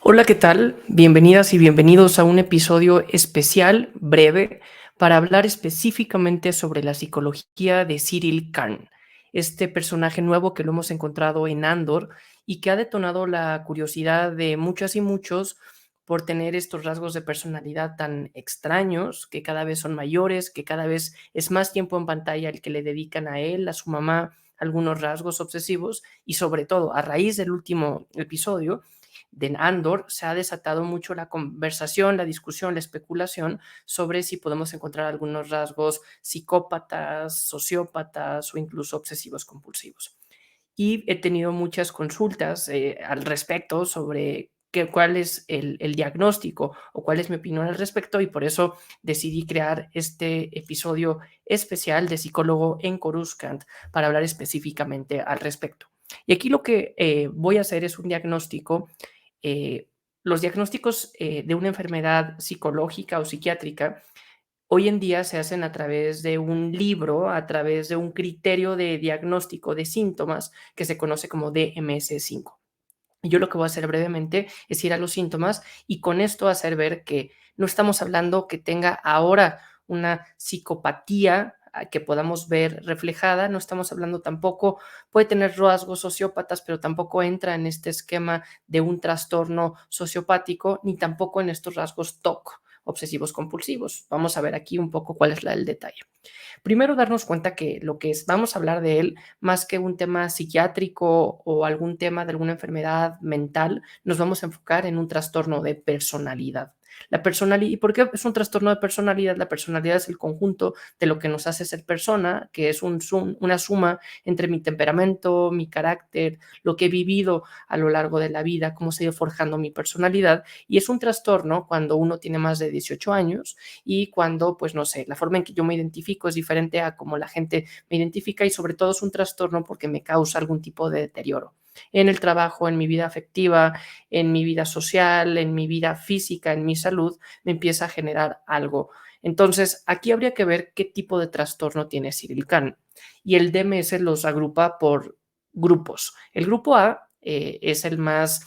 Hola, ¿qué tal? Bienvenidas y bienvenidos a un episodio especial, breve, para hablar específicamente sobre la psicología de Cyril Khan, este personaje nuevo que lo hemos encontrado en Andor y que ha detonado la curiosidad de muchas y muchos por tener estos rasgos de personalidad tan extraños, que cada vez son mayores, que cada vez es más tiempo en pantalla el que le dedican a él, a su mamá, algunos rasgos obsesivos y sobre todo a raíz del último episodio de Andor se ha desatado mucho la conversación, la discusión, la especulación sobre si podemos encontrar algunos rasgos psicópatas, sociópatas o incluso obsesivos compulsivos. Y he tenido muchas consultas al respecto sobre cuál es el diagnóstico o cuál es mi opinión al respecto, y por eso decidí crear este episodio especial de Psicólogo en Coruscant para hablar específicamente al respecto. Y aquí lo que voy a hacer es un diagnóstico. Los diagnósticos de una enfermedad psicológica o psiquiátrica hoy en día se hacen a través de un libro, a través de un criterio de diagnóstico de síntomas que se conoce como DMS-5. Y yo lo que voy a hacer brevemente es ir a los síntomas y con esto hacer ver que no estamos hablando que tenga ahora una psicopatía que podamos ver reflejada, no estamos hablando tampoco, puede tener rasgos sociópatas, pero tampoco entra en este esquema de un trastorno sociopático, ni tampoco en estos rasgos TOC, obsesivos compulsivos. Vamos a ver aquí un poco cuál es el detalle. Primero, darnos cuenta que lo que vamos a hablar de él, más que un tema psiquiátrico o algún tema de alguna enfermedad mental, nos vamos a enfocar en un trastorno de personalidad. La personalidad, ¿y por qué es un trastorno de personalidad? La personalidad es el conjunto de lo que nos hace ser persona, que es una suma entre mi temperamento, mi carácter, lo que he vivido a lo largo de la vida, cómo se ha ido forjando mi personalidad, y es un trastorno cuando uno tiene más de 18 años y cuando, pues no sé, la forma en que yo me identifico es diferente a cómo la gente me identifica, y sobre todo es un trastorno porque me causa algún tipo de deterioro en el trabajo, en mi vida afectiva, en mi vida social, en mi vida física, en mi salud, me empieza a generar algo. Entonces, aquí habría que ver qué tipo de trastorno tiene Cyril Khan. Y el DMS los agrupa por grupos. El grupo A es el más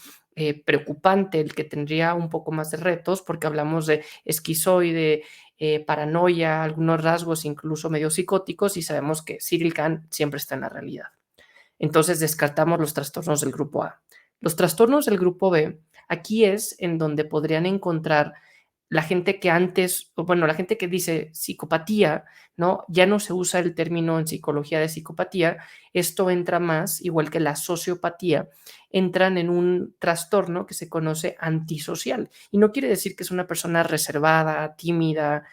preocupante, el que tendría un poco más de retos, porque hablamos de esquizoide, paranoia, algunos rasgos incluso medio psicóticos, y sabemos que Cyril Khan siempre está en la realidad. Entonces descartamos los trastornos del grupo A. Los trastornos del grupo B, aquí es en donde podrían encontrar la gente que antes, o bueno, la gente que dice psicopatía, ¿no? Ya no se usa el término en psicología de psicopatía, esto entra más, igual que la sociopatía, entran en un trastorno que se conoce antisocial. Y no quiere decir que es una persona reservada, tímida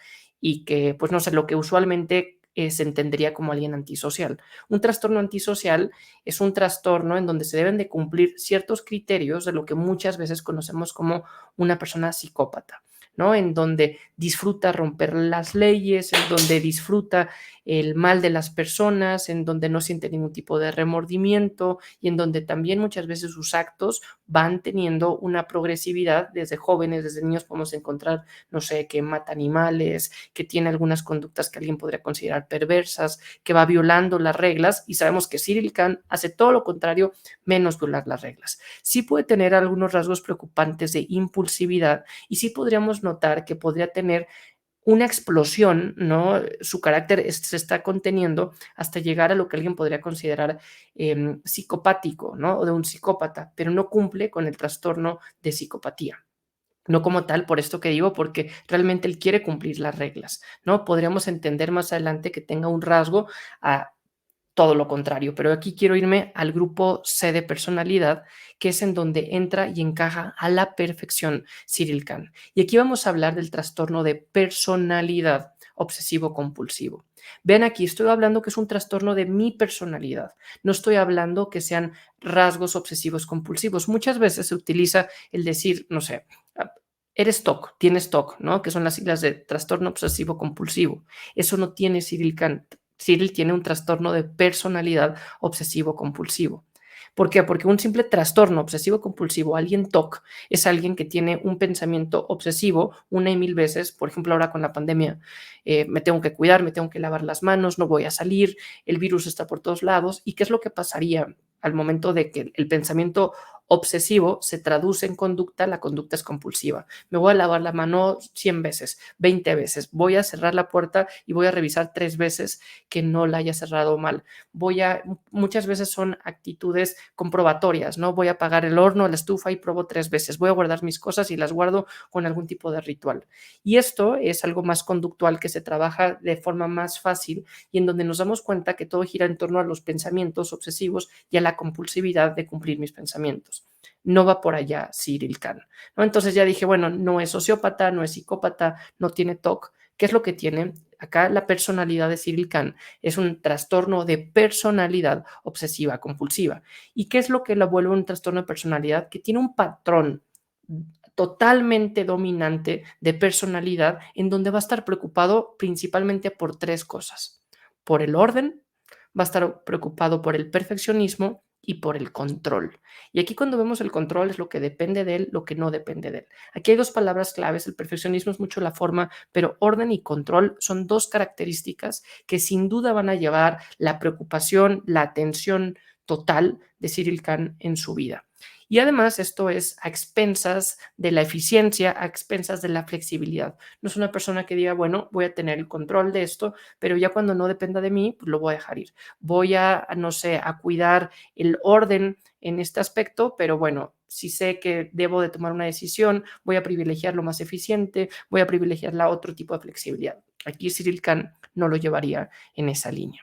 y que, pues no sé, lo que usualmente se entendería como alguien antisocial. Un trastorno antisocial es un trastorno en donde se deben de cumplir ciertos criterios de lo que muchas veces conocemos como una persona psicópata, ¿no? En donde disfruta romper las leyes, en donde disfruta el mal de las personas, en donde no siente ningún tipo de remordimiento y en donde también muchas veces sus actos van teniendo una progresividad desde jóvenes, desde niños podemos encontrar, no sé, que mata animales, que tiene algunas conductas que alguien podría considerar perversas, que va violando las reglas, y sabemos que Cyril Khan hace todo lo contrario menos violar las reglas. Sí puede tener algunos rasgos preocupantes de impulsividad y sí podríamos notar que podría tener una explosión, ¿no? Su carácter se está conteniendo hasta llegar a lo que alguien podría considerar psicopático, ¿no? O de un psicópata, pero no cumple con el trastorno de psicopatía. No como tal, por esto que digo, porque realmente él quiere cumplir las reglas, ¿no? Podríamos entender más adelante que tenga un rasgo a todo lo contrario, pero aquí quiero irme al grupo C de personalidad, que es en donde entra y encaja a la perfección Cyril Khan. Y aquí vamos a hablar del trastorno de personalidad obsesivo compulsivo. Ven aquí, estoy hablando que es un trastorno de mi personalidad, no estoy hablando que sean rasgos obsesivos compulsivos. Muchas veces se utiliza el decir, no sé, eres TOC, tienes TOC, ¿no? Que son las siglas de trastorno obsesivo compulsivo. Eso no tiene Cyril Khan. Cyril tiene un trastorno de personalidad obsesivo compulsivo. ¿Por qué? Porque un simple trastorno obsesivo compulsivo, alguien TOC, es alguien que tiene un pensamiento obsesivo una y mil veces. Por ejemplo, ahora con la pandemia, me tengo que cuidar, me tengo que lavar las manos, no voy a salir, el virus está por todos lados. ¿Y qué es lo que pasaría al momento de que el pensamiento Obsesivo se traduce en conducta, la conducta es compulsiva. Me voy a lavar la mano 100 veces, 20 veces, voy a cerrar la puerta y voy a revisar 3 veces que no la haya cerrado mal. Muchas veces son actitudes comprobatorias, ¿no? Voy a apagar el horno, la estufa y pruebo 3 veces. Voy a guardar mis cosas y las guardo con algún tipo de ritual. Y esto es algo más conductual que se trabaja de forma más fácil y en donde nos damos cuenta que todo gira en torno a los pensamientos obsesivos y a la compulsividad de cumplir mis pensamientos. No va por allá Cyril Khan, ¿no? Entonces ya dije, bueno, no es sociópata, no es psicópata, no tiene TOC. ¿Qué es lo que tiene? Acá la personalidad de Cyril Khan es un trastorno de personalidad obsesiva compulsiva. ¿Y qué es lo que lo vuelve un trastorno de personalidad? Que tiene un patrón totalmente dominante de personalidad en donde va a estar preocupado principalmente por 3 cosas: por el orden, va a estar preocupado por el perfeccionismo y por el control. Y aquí cuando vemos el control es lo que depende de él, lo que no depende de él. Aquí hay 2 palabras claves: el perfeccionismo es mucho la forma, pero orden y control son 2 características que sin duda van a llevar la preocupación, la atención total de Cyril Khan en su vida. Y además esto es a expensas de la eficiencia, a expensas de la flexibilidad. No es una persona que diga, bueno, voy a tener el control de esto, pero ya cuando no dependa de mí, pues lo voy a dejar ir. Voy a, no sé, a cuidar el orden en este aspecto, pero bueno, si sé que debo de tomar una decisión, voy a privilegiar lo más eficiente, voy a privilegiar la otro tipo de flexibilidad. Aquí Cyril Khan no lo llevaría en esa línea.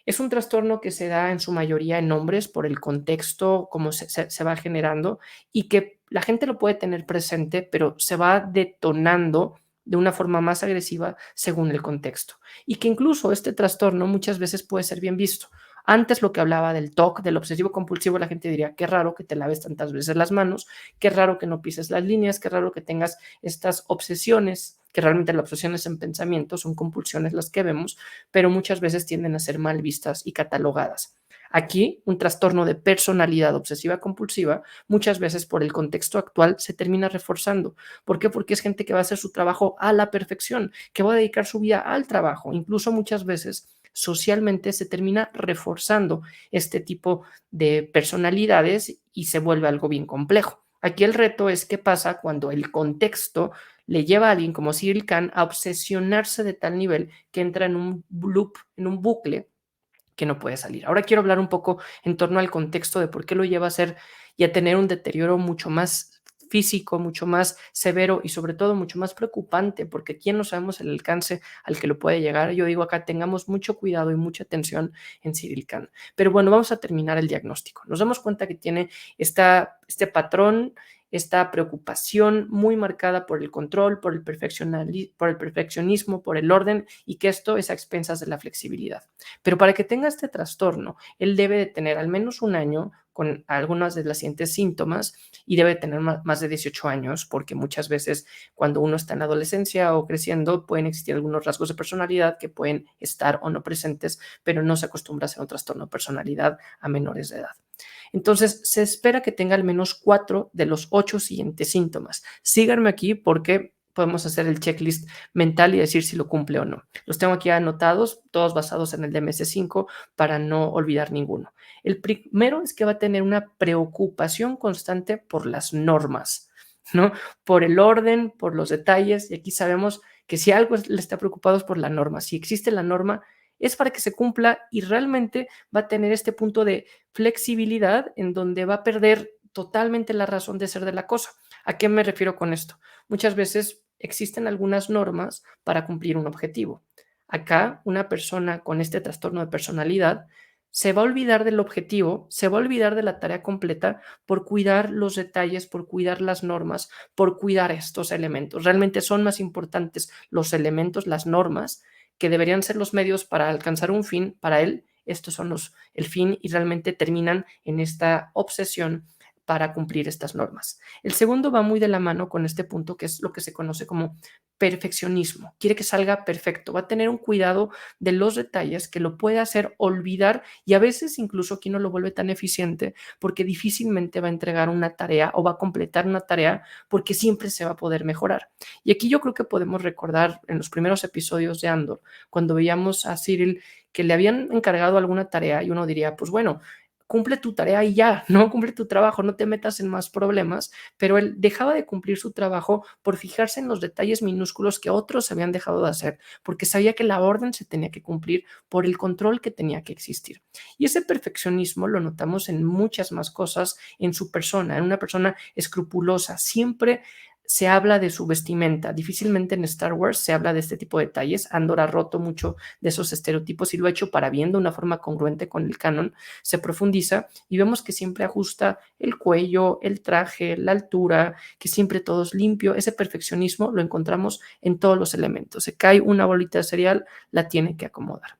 Es un trastorno que se da en su mayoría en hombres por el contexto, cómo se va generando y que la gente lo puede tener presente, pero se va detonando de una forma más agresiva según el contexto. Y que incluso este trastorno muchas veces puede ser bien visto. Antes lo que hablaba del TOC, del obsesivo compulsivo, la gente diría, qué raro que te laves tantas veces las manos, qué raro que no pises las líneas, qué raro que tengas estas obsesiones, que realmente las obsesiones en pensamiento son compulsiones las que vemos, pero muchas veces tienden a ser mal vistas y catalogadas. Aquí, un trastorno de personalidad obsesiva compulsiva, muchas veces por el contexto actual, se termina reforzando. ¿Por qué? Porque es gente que va a hacer su trabajo a la perfección, que va a dedicar su vida al trabajo. Incluso muchas veces socialmente se termina reforzando este tipo de personalidades y se vuelve algo bien complejo. Aquí el reto es qué pasa cuando el contexto le lleva a alguien como Cyril Khan a obsesionarse de tal nivel que entra en un loop, en un bucle que no puede salir. Ahora quiero hablar un poco en torno al contexto de por qué lo lleva a ser y a tener un deterioro mucho más físico, mucho más severo y sobre todo mucho más preocupante, porque aquí no sabemos el alcance al que lo puede llegar. Yo digo acá, tengamos mucho cuidado y mucha atención en Cyril Khan. Pero bueno, vamos a terminar el diagnóstico. Nos damos cuenta que tiene este patrón, esta preocupación muy marcada por el control, por el perfeccionismo, por el orden y que esto es a expensas de la flexibilidad. Pero para que tenga este trastorno, él debe de tener al menos un año con algunas de las siguientes síntomas y debe tener más de 18 años, porque muchas veces cuando uno está en la adolescencia o creciendo pueden existir algunos rasgos de personalidad que pueden estar o no presentes, pero no se acostumbra a ser un trastorno de personalidad a menores de edad. Entonces, se espera que tenga al menos 4 de los 8 siguientes síntomas. Síganme aquí porque podemos hacer el checklist mental y decir si lo cumple o no. Los tengo aquí anotados, todos basados en el DMS5 para no olvidar ninguno. El primero es que va a tener una preocupación constante por las normas, ¿no? Por el orden, por los detalles, y aquí sabemos que si algo le está preocupado es por la norma. Si existe la norma, es para que se cumpla y realmente va a tener este punto de flexibilidad en donde va a perder totalmente la razón de ser de la cosa. ¿A qué me refiero con esto? Muchas veces existen algunas normas para cumplir un objetivo. Acá, una persona con este trastorno de personalidad se va a olvidar del objetivo, se va a olvidar de la tarea completa por cuidar los detalles, por cuidar las normas, por cuidar estos elementos. Realmente son más importantes los elementos, las normas, que deberían ser los medios para alcanzar un fin. Para él, estos son el fin y realmente terminan en esta obsesión para cumplir estas normas. El segundo va muy de la mano con este punto que es lo que se conoce como perfeccionismo. Quiere que salga perfecto, va a tener un cuidado de los detalles que lo puede hacer olvidar y a veces incluso aquí no lo vuelve tan eficiente porque difícilmente va a entregar una tarea o va a completar una tarea porque siempre se va a poder mejorar. Y aquí yo creo que podemos recordar en los primeros episodios de Andor, cuando veíamos a Cyril que le habían encargado alguna tarea y uno diría, pues bueno, cumple tu tarea y ya, no cumple tu trabajo, no te metas en más problemas, pero él dejaba de cumplir su trabajo por fijarse en los detalles minúsculos que otros habían dejado de hacer, porque sabía que la orden se tenía que cumplir por el control que tenía que existir. Y ese perfeccionismo lo notamos en muchas más cosas en su persona, en una persona escrupulosa, siempre se habla de su vestimenta. Difícilmente en Star Wars se habla de este tipo de detalles. Andor ha roto mucho de esos estereotipos y lo ha hecho para bien de una forma congruente con el canon. Se profundiza y vemos que siempre ajusta el cuello, el traje, la altura, que siempre todo es limpio. Ese perfeccionismo lo encontramos en todos los elementos. Se cae una bolita de cereal, la tiene que acomodar.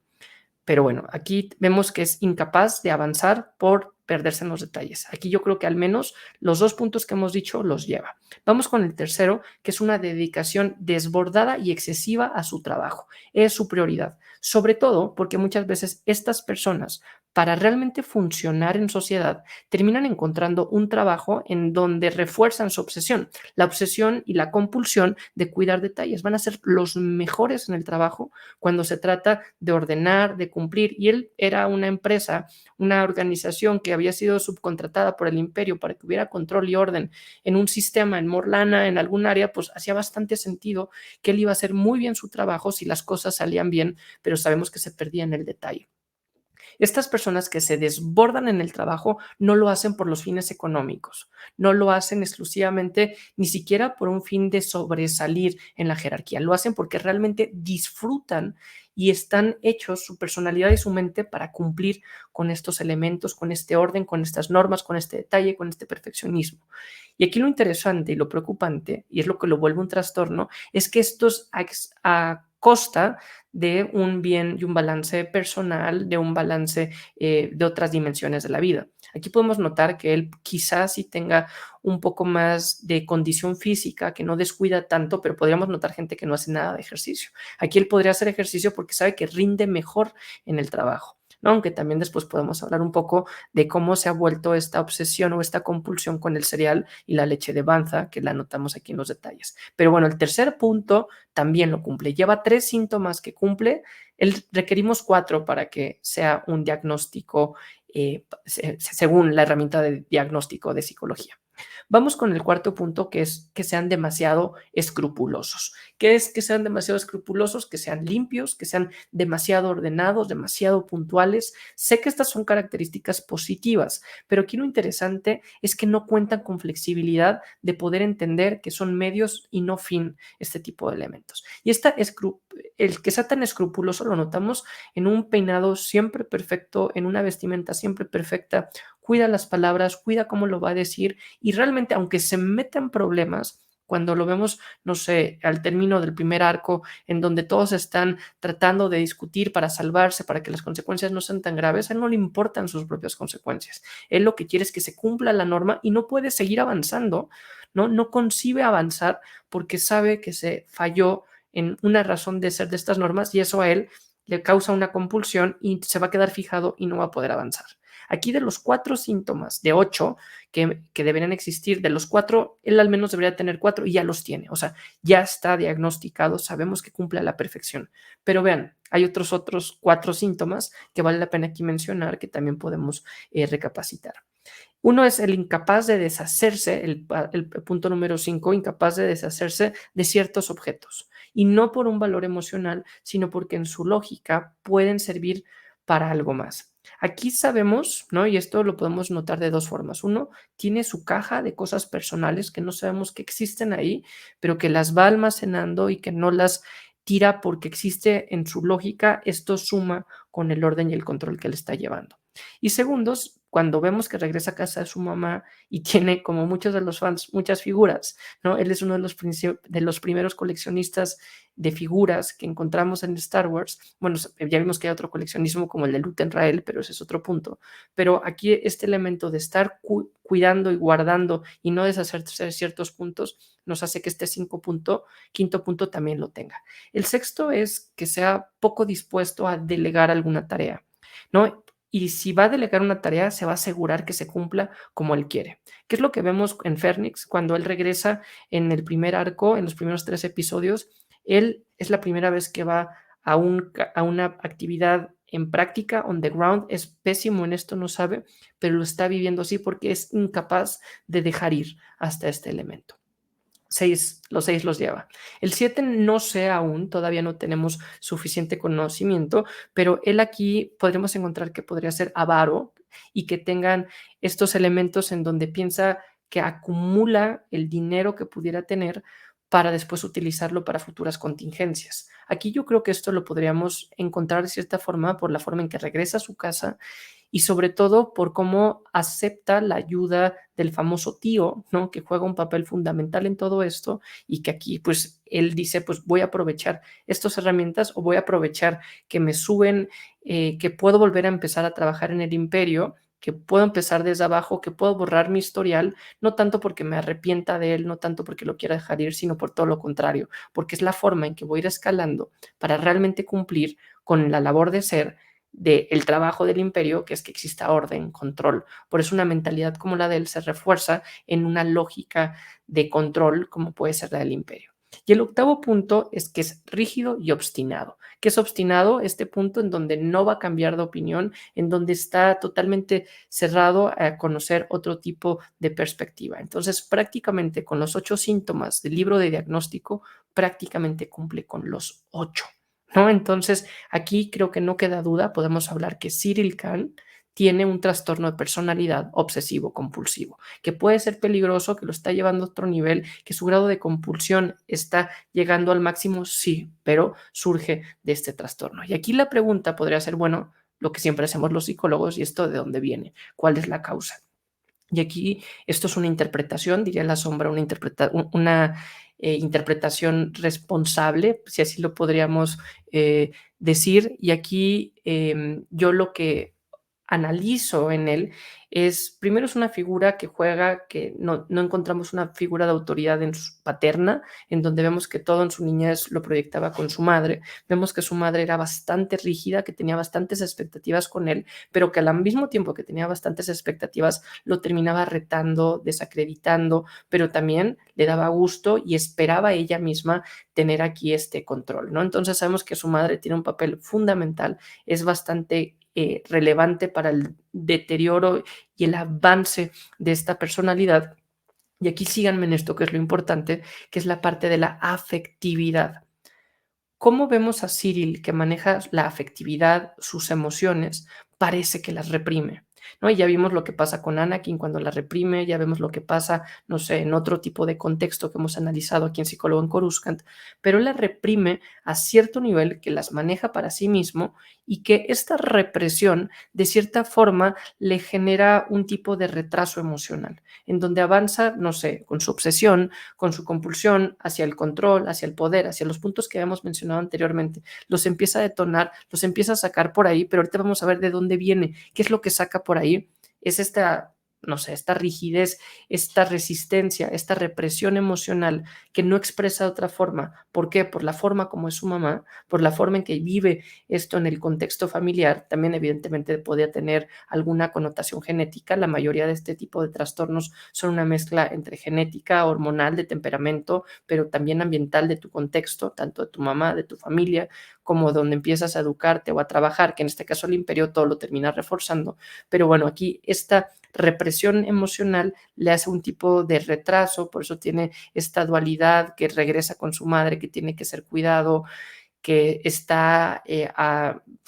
Pero bueno, aquí vemos que es incapaz de avanzar por perderse en los detalles. Aquí yo creo que al menos los 2 puntos que hemos dicho los lleva. Vamos con el tercero, que es una dedicación desbordada y excesiva a su trabajo. Es su prioridad, sobre todo porque muchas veces estas personas, para realmente funcionar en sociedad, terminan encontrando un trabajo en donde refuerzan su obsesión. La obsesión y la compulsión de cuidar detalles. Van a ser los mejores en el trabajo cuando se trata de ordenar, de cumplir. Y él era una empresa, una organización que había sido subcontratada por el imperio para que hubiera control y orden en un sistema, en Morlana, en algún área, pues hacía bastante sentido que él iba a hacer muy bien su trabajo si las cosas salían bien, pero sabemos que se perdía en el detalle. Estas personas que se desbordan en el trabajo no lo hacen por los fines económicos, no lo hacen exclusivamente ni siquiera por un fin de sobresalir en la jerarquía, lo hacen porque realmente disfrutan y están hechos su personalidad y su mente para cumplir con estos elementos, con este orden, con estas normas, con este detalle, con este perfeccionismo. Y aquí lo interesante y lo preocupante, y es lo que lo vuelve un trastorno, es que estos a costa de un bien y un balance personal, de un balance de otras dimensiones de la vida. Aquí podemos notar que él quizás sí tenga un poco más de condición física, que no descuida tanto, pero podríamos notar gente que no hace nada de ejercicio. Aquí él podría hacer ejercicio porque sabe que rinde mejor en el trabajo, ¿no? Aunque también después podemos hablar un poco de cómo se ha vuelto esta obsesión o esta compulsión con el cereal y la leche de Banza, que la notamos aquí en los detalles. Pero bueno, el tercer punto también lo cumple. Lleva 3 síntomas que cumple. Requerimos 4 para que sea un diagnóstico según la herramienta de diagnóstico de psicología. Vamos con el cuarto punto, que es que sean demasiado escrupulosos. ¿Qué es que sean demasiado escrupulosos? Que sean limpios, que sean demasiado ordenados, demasiado puntuales. Sé que estas son características positivas, pero aquí lo interesante es que no cuentan con flexibilidad de poder entender que son medios y no fin este tipo de elementos. Y el que sea tan escrupuloso lo notamos en un peinado siempre perfecto, en una vestimenta siempre perfecta, cuida las palabras, cuida cómo lo va a decir y realmente, aunque se meta en problemas, cuando lo vemos, no sé, al término del primer arco, en donde todos están tratando de discutir para salvarse, para que las consecuencias no sean tan graves, a él no le importan sus propias consecuencias. Él lo que quiere es que se cumpla la norma y no puede seguir avanzando, ¿no? No concibe avanzar porque sabe que se falló en una razón de ser de estas normas y eso a él le causa una compulsión y se va a quedar fijado y no va a poder avanzar. Aquí de los 4 síntomas, de 8 que deberían existir, de los 4, él al menos debería tener 4 y ya los tiene. O sea, ya está diagnosticado, sabemos que cumple a la perfección. Pero vean, hay otros 4 síntomas que vale la pena aquí mencionar que también podemos recapacitar. Uno es el incapaz de deshacerse, el punto número 5, incapaz de deshacerse de ciertos objetos. Y no por un valor emocional, sino porque en su lógica pueden servir para algo más. Aquí sabemos, ¿no? Y esto lo podemos notar de 2 formas. Uno, tiene su caja de cosas personales que no sabemos que existen ahí, pero que las va almacenando y que no las tira porque existe en su lógica. Esto suma con el orden y el control que le está llevando. Y segundos, cuando vemos que regresa a casa de su mamá y tiene, como muchos de los fans, muchas figuras, ¿no? Él es uno de los primeros coleccionistas de figuras que encontramos en Star Wars. Bueno, ya vimos que hay otro coleccionismo como el de Luke Rael, pero ese es otro punto. Pero aquí este elemento de estar cuidando y guardando y no deshacerse de ciertos puntos nos hace que este quinto punto también lo tenga. El sexto es que sea poco dispuesto a delegar alguna tarea, ¿no? Y si va a delegar una tarea, se va a asegurar que se cumpla como él quiere. ¿Qué es lo que vemos en Fernix cuando él regresa en el primer arco, en los primeros 3 episodios? Él es la primera vez que va a una actividad en práctica, on the ground, es pésimo en esto, no sabe, pero lo está viviendo así porque es incapaz de dejar ir hasta este elemento. Los 6 los lleva. El 7 no sé aún, todavía no tenemos suficiente conocimiento, pero él aquí podremos encontrar que podría ser avaro y que tengan estos elementos en donde piensa que acumula el dinero que pudiera tener para después utilizarlo para futuras contingencias. Aquí yo creo que esto lo podríamos encontrar de cierta forma por la forma en que regresa a su casa y sobre todo por cómo acepta la ayuda del famoso tío, ¿no? Que juega un papel fundamental en todo esto y que aquí pues él dice, pues voy a aprovechar estas herramientas o voy a aprovechar que me suben, que puedo volver a empezar a trabajar en el imperio, que puedo empezar desde abajo, que puedo borrar mi historial, no tanto porque me arrepienta de él, no tanto porque lo quiera dejar ir, sino por todo lo contrario, porque es la forma en que voy a ir escalando para realmente cumplir con la labor de ser del trabajo del imperio, que es que exista orden, control. Por eso una mentalidad como la de él se refuerza en una lógica de control como puede ser la del imperio. Y el octavo punto es que es rígido y obstinado. ¿Qué es obstinado? Este punto en donde no va a cambiar de opinión, en donde está totalmente cerrado a conocer otro tipo de perspectiva. Entonces, prácticamente con los 8 síntomas del libro de diagnóstico, prácticamente cumple con los 8. ¿No? Entonces, aquí creo que no queda duda, podemos hablar que Cyril Khan tiene un trastorno de personalidad obsesivo compulsivo, que puede ser peligroso, que lo está llevando a otro nivel, que su grado de compulsión está llegando al máximo, sí, pero surge de este trastorno. Y aquí la pregunta podría ser, bueno, lo que siempre hacemos los psicólogos, ¿y esto de dónde viene? ¿Cuál es la causa? Y aquí esto es una interpretación, diría la sombra, una interpretación responsable, si así lo podríamos decir. Y aquí yo lo que analizo en él es, primero es una figura que juega, que no encontramos una figura de autoridad en su paterna, en donde vemos que todo en su niñez lo proyectaba con su madre, vemos que su madre era bastante rígida, que tenía bastantes expectativas con él, pero que al mismo tiempo que tenía bastantes expectativas, lo terminaba retando, desacreditando, pero también le daba gusto y esperaba ella misma tener aquí este control, ¿no? Entonces sabemos que su madre tiene un papel fundamental, es bastante relevante para el deterioro y el avance de esta personalidad. Y aquí síganme en esto, que es lo importante, que es la parte de la afectividad. ¿Cómo vemos a Cyril que maneja la afectividad, sus emociones? Parece que las reprime, ¿no? Y ya vimos lo que pasa con Anakin cuando la reprime, ya vemos lo que pasa, no sé, en otro tipo de contexto que hemos analizado aquí en Psicólogo en Coruscant, pero él la reprime a cierto nivel que las maneja para sí mismo y que esta represión, de cierta forma, le genera un tipo de retraso emocional, en donde avanza, no sé, con su obsesión, con su compulsión hacia el control, hacia el poder, hacia los puntos que habíamos mencionado anteriormente, los empieza a detonar, los empieza a sacar por ahí, pero ahorita vamos a ver de dónde viene, qué es lo que saca por ahí. Es esta, no sé, esta rigidez, esta resistencia, esta represión emocional que no expresa de otra forma. ¿Por qué? Por la forma como es su mamá, por la forma en que vive esto en el contexto familiar. También evidentemente podría tener alguna connotación genética. La mayoría de este tipo de trastornos son una mezcla entre genética, hormonal, de temperamento, pero también ambiental de tu contexto, tanto de tu mamá, de tu familia, como donde empiezas a educarte o a trabajar, que en este caso el imperio todo lo termina reforzando. Pero bueno, aquí esta represión emocional le hace un tipo de retraso, por eso tiene esta dualidad que regresa con su madre, que tiene que ser cuidado, que está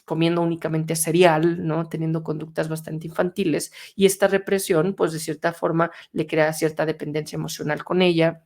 comiendo únicamente cereal, ¿no? Teniendo conductas bastante infantiles, y esta represión, pues de cierta forma, le crea cierta dependencia emocional con ella.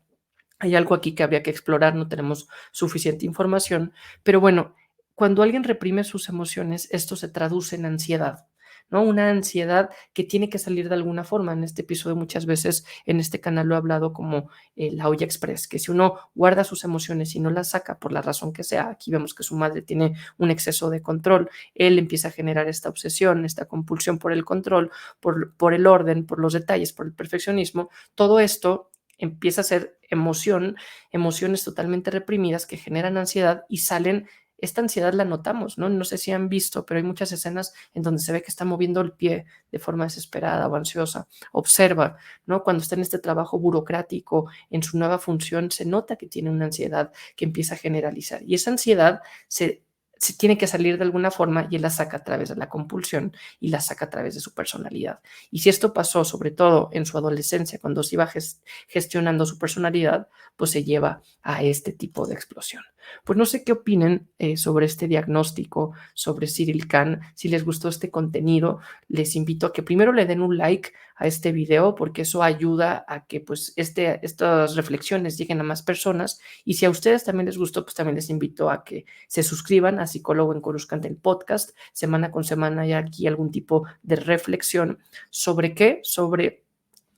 Hay algo aquí que habría que explorar, no tenemos suficiente información, pero bueno, cuando alguien reprime sus emociones, esto se traduce en ansiedad, ¿no? Una ansiedad que tiene que salir de alguna forma. En este episodio muchas veces en este canal lo he hablado como la olla express, que si uno guarda sus emociones y no las saca por la razón que sea, aquí vemos que su madre tiene un exceso de control, él empieza a generar esta obsesión, esta compulsión por el control, por el orden, por los detalles, por el perfeccionismo, todo esto empieza a ser emociones totalmente reprimidas que generan ansiedad y salen, esta ansiedad la notamos, ¿no? No sé si han visto, pero hay muchas escenas en donde se ve que está moviendo el pie de forma desesperada o ansiosa. Observa, ¿no? Cuando está en este trabajo burocrático, en su nueva función, se nota que tiene una ansiedad que empieza a generalizar y esa ansiedad se tiene que salir de alguna forma y él la saca a través de la compulsión y la saca a través de su personalidad. Y si esto pasó sobre todo en su adolescencia, cuando se iba gestionando su personalidad, pues se lleva a este tipo de explosión. Pues no sé qué opinen sobre este diagnóstico, sobre Cyril Khan. Si les gustó este contenido, les invito a que primero le den un like a este video porque eso ayuda a que pues estas reflexiones lleguen a más personas, y si a ustedes también les gustó, pues también les invito a que se suscriban a Psicólogo en Coruscant, el podcast. Semana con semana hay aquí algún tipo de reflexión sobre qué, sobre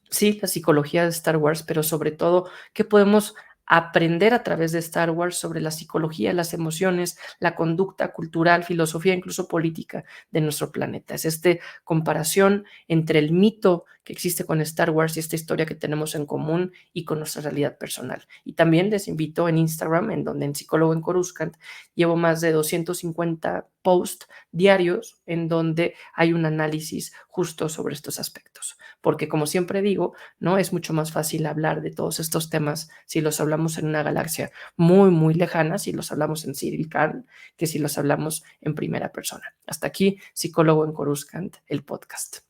sí, la psicología de Star Wars, pero sobre todo, ¿qué podemos aprender a través de Star Wars sobre la psicología, las emociones, la conducta cultural, filosofía, incluso política de nuestro planeta? Es esta comparación entre el mito que existe con Star Wars y esta historia que tenemos en común y con nuestra realidad personal. Y también les invito en Instagram, en donde en Psicólogo en Coruscant llevo más de 250 posts diarios en donde hay un análisis justo sobre estos aspectos. Porque como siempre digo, ¿no? Es mucho más fácil hablar de todos estos temas si los hablamos en una galaxia muy, muy lejana, si los hablamos en Cyril Khan, que si los hablamos en primera persona. Hasta aquí, Psicólogo en Coruscant, el podcast.